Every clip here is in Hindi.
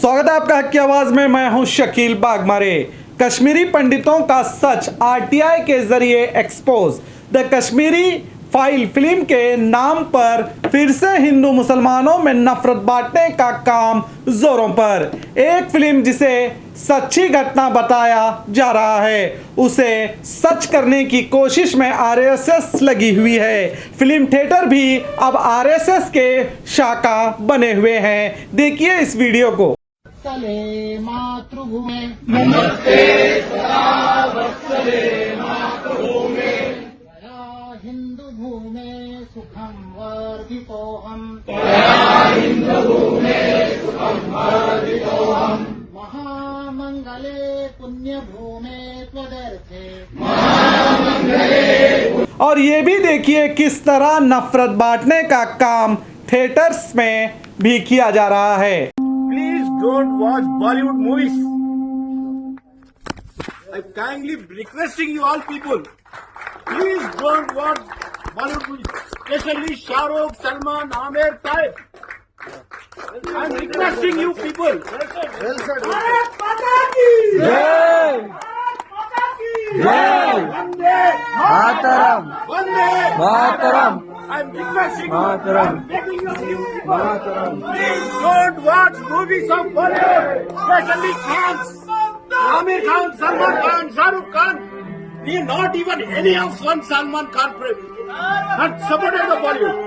स्वागत है आपका हक की आवाज में। मैं हूं शकील बागमारे। कश्मीरी पंडितों का सच आरटीआई के जरिए expose. The Kashmiri file film के नाम पर फिर से हिंदू मुसलमानों में नफरत बांटने का काम जोरों पर। एक फिल्म जिसे सच्ची घटना बताया जा रहा है, उसे सच करने की कोशिश में आरएसएस लगी हुई है। फिल्म थिएटर भी अब आरएसएस के शाखा बने हुए हैं। देखिए इस वीडियो को। वत्सले मातृभूमे नमस्ते सदा वत्सले मातृभूमे त्वया हिंदू भूमे सुखम वर्धितोऽहम् हिन्दुभूमे सुखं वर्धितोऽहम् महामंगले पुण्यभूमे त्वदर्थे। और ये भी देखिए किस तरह नफरत बांटने का काम थिएटर्स में भी किया जा रहा है। Please don't watch Bollywood movies. I'm kindly requesting you all people. Please don't watch Bollywood movies, especially Shah Rukh, Salman, Amir, Saif. I'm requesting you people. Bharat Mata ki Jai. Jai. Vande Mataram. Vande Mataram. I'm requesting you. I'm begging you. Please don't watch movies of Bollywood, especially Khans. Amir Khan, Salman Khan, Shah Rukh Khan. We not even any of one Salman Khan not supported the Bollywood.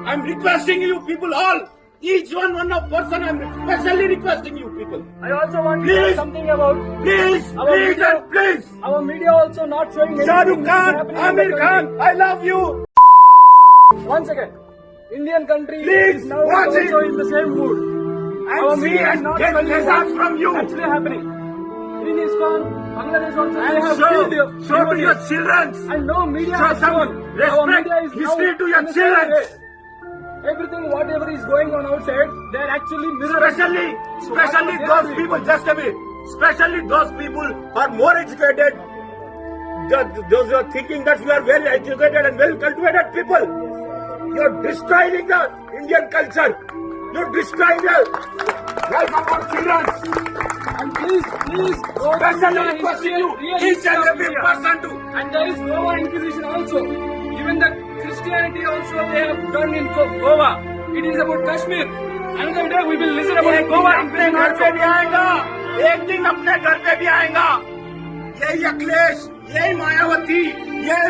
I'm requesting you people all. Each one of person. I'm especially requesting you people. I also want to Please. say something about Please, Our please media- and please. our media also not showing anything Shah Rukh which is Khan, happening in the Amir country. Khan, I love you. Once again, Indian country Please is now watch also it. in the same mood. And Our see media is and not get showing lessons what's from you. actually happening. In ISKCON, Bangladesh also they And have show killed their to your devotees. children. And no media Show has some shown. Our respect, media is history now to your in the same children. way. Everything, whatever is going on outside, they are actually mirroring. Especially those people, just a minute. Especially those people who are more educated. Those who are thinking that we are well educated and well cultivated people. You are destroying the Indian culture. You are destroying the life of our children. And please, go to Especially the requesting history, you, real each history and of every India. person to. And there is Goa Inquisition also. Even the Christianity also they have done in Goa. It is about Kashmir. Another day we will listen about एक दिन Goa अपने Inquisition घर पे also. भी आएगा, एक दिन अपने घर पे भी आएगा। यही अखिलेश, यही मायावती, ये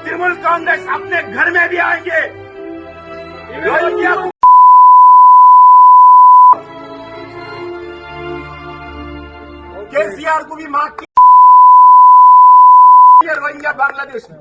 तृणमूल कांग्रेस अपने घर में भी आएंगे। रोहिंग्या केसीआर को भी माफ किया, रोहिंग्या बांग्लादेश में।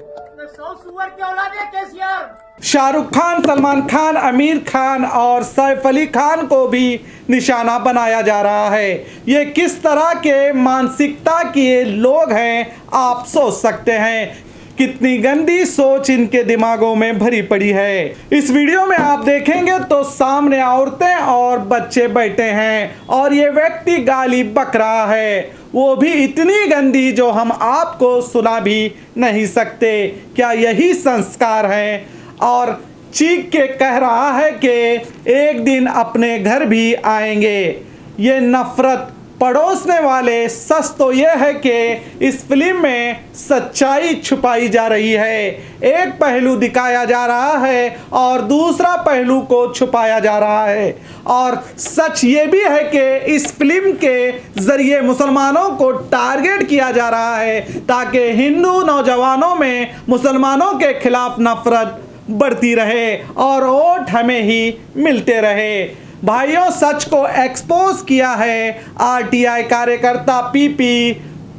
शाहरुख खान, सलमान खान, आमिर खान और सैफ अली खान को भी निशाना बनाया जा रहा है। ये किस तरह के मानसिकता के लोग हैं आप सोच सकते हैं। कितनी गंदी सोच इनके दिमागों में भरी पड़ी है। इस वीडियो में आप देखेंगे तो सामने औरतें और बच्चे बैठे हैं और ये व्यक्ति गाली बक रहा है, वो भी इतनी गंदी जो हम आपको सुना भी नहीं सकते। क्या यही संस्कार हैं? और चीख के कह रहा है कि एक दिन अपने घर भी आएंगे। ये नफरत पड़ोसने वाले। सच तो यह है कि इस फिल्म में सच्चाई छुपाई जा रही है। एक पहलू दिखाया जा रहा है और दूसरा पहलू को छुपाया जा रहा है। और सच ये भी है कि इस फिल्म के जरिए मुसलमानों को टारगेट किया जा रहा है ताकि हिंदू नौजवानों में मुसलमानों के खिलाफ नफरत बढ़ती रहे और वोट हमें ही मिलते रहे। भाइयों, सच को एक्सपोज किया है आरटीआई कार्यकर्ता पीपी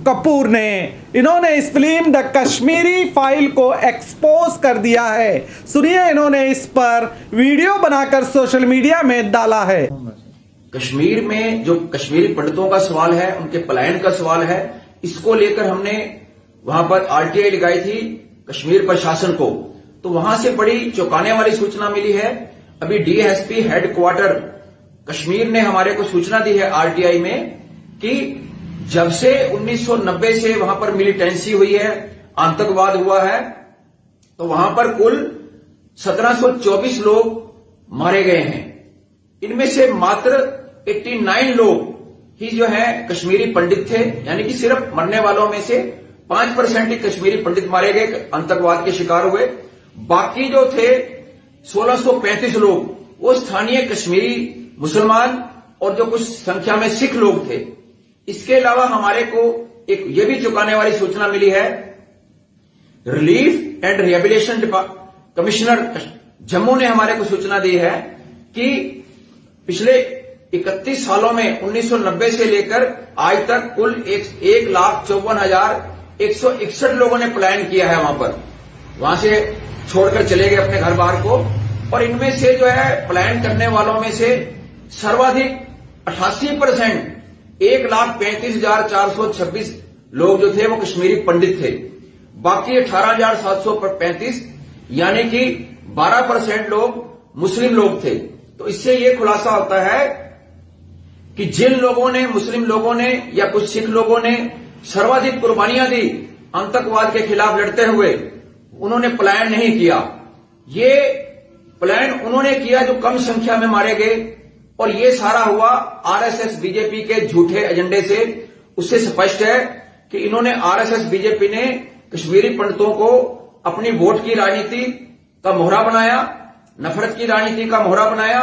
कपूर ने। इन्होंने इस फिल्म द कश्मीरी फाइल को एक्सपोज कर दिया है। सुनिए इन्होंने इस पर वीडियो बनाकर सोशल मीडिया में डाला है। कश्मीर में जो कश्मीरी पंडितों का सवाल है, उनके पलायन का सवाल है, इसको लेकर हमने वहां पर आरटीआई लगाई थी कश्मीर प्रशासन को। तो वहां से बड़ी चौंकाने वाली सूचना मिली है। अभी डीएसपी हेडक्वार्टर कश्मीर ने हमारे को सूचना दी है आरटीआई में कि जब से 1990 से वहां पर मिलिटेंसी हुई है, आतंकवाद हुआ है, तो वहां पर कुल 1724 लोग मारे गए हैं। इनमें से मात्र 89 लोग ही जो है कश्मीरी पंडित थे, यानी कि सिर्फ मरने वालों में से 5% ही कश्मीरी पंडित मारे गए, आतंकवाद के शिकार हुए। बाकी जो थे 1635 लोग वो स्थानीय कश्मीरी मुसलमान और जो कुछ संख्या में सिख लोग थे। इसके अलावा हमारे को एक ये भी चौंकाने वाली सूचना मिली है, relief and rehabilitation commissioner Jammu ने हमारे को सूचना दी है कि पिछले 31 सालों में 1990 से लेकर आज तक कुल 1,54,161 लोगों ने पलायन किया है वहां से छोड़कर चले गए अपने घर बार को। और इनमें से जो है पलायन करने वालों में से सर्वाधिक 88% 1,35,426 लोग जो थे वो कश्मीरी पंडित थे। बाकी 18,735 यानी कि 12% लोग मुस्लिम लोग थे। तो इससे ये खुलासा होता है कि जिन लोगों ने, मुस्लिम लोगों ने या कुछ सिख लोगों ने सर्वाधिक कुर्बानियां दी आतंकवाद के खिलाफ लड़ते हुए, उन्होंने पलायन नहीं किया। ये पलायन उन्होंने किया जो कम संख्या में मारे गए, और ये सारा हुआ आरएसएस बीजेपी के झूठे एजेंडे से। उससे स्पष्ट है कि इन्होंने, आरएसएस बीजेपी ने कश्मीरी पंडितों को अपनी वोट की राजनीति का मोहरा बनाया, नफरत की राजनीति का मोहरा बनाया,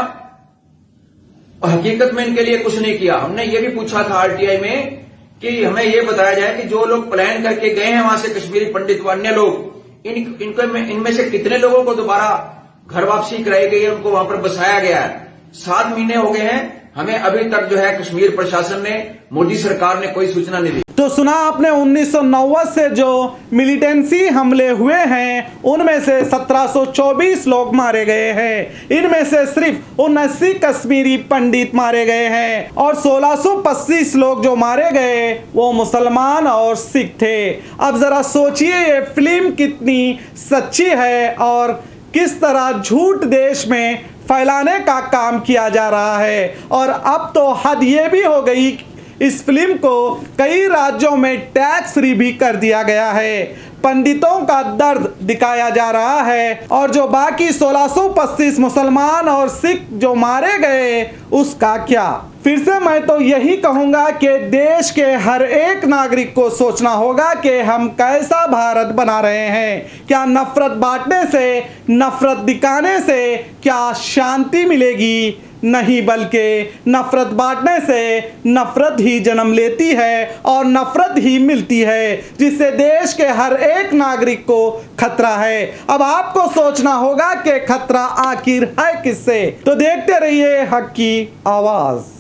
और हकीकत में इनके लिए कुछ नहीं किया। हमने ये भी पूछा था आरटीआई में कि हमें ये बताया जाए कि जो लोग पलायन करके गए हैं वहां से कश्मीरी पंडित व अन्य लोग, इनमें से कितने लोगों को दोबारा घर वापसी कराई गई है, उनको वहां पर बसाया गया है। 7 महीने हो गए हैं, हमें अभी तक जो है कश्मीर प्रशासन ने, मोदी सरकार ने कोई सूचना नहीं दी। तो सुना आपने 1990 से जो मिलिटेंसी हमले हुए हैं उनमें से 1724 लोग मारे गए हैं। इनमें से सिर्फ 79 कश्मीरी पंडित मारे गए हैं और 1625 लोग जो मारे गए वो मुसलमान और सिख थे। अब जरा सोचिए ये फिल्म कितनी सच्ची है और किस तरह झूठ देश में फैलाने का काम किया जा रहा है। और अब तो हद ये भी हो गई, इस फिल्म को कई राज्यों में टैक्स फ्री भी कर दिया गया है। पंडितों का दर्द दिखाया जा रहा है और जो बाकी 1625 मुसलमान और सिख जो मारे गए उसका क्या। फिर से मैं तो यही कहूंगा कि देश के हर एक नागरिक को सोचना होगा कि हम कैसा भारत बना रहे हैं। क्या नफरत बांटने से, नफरत दिखाने से क्या शांति मिलेगी? नहीं, बल्कि नफरत बांटने से नफरत ही जन्म लेती है और नफरत ही मिलती है, जिससे देश के हर एक नागरिक को खतरा है। अब आपको सोचना होगा कि खतरा आखिर है किससे। तो देखते रहिए हक की आवाज।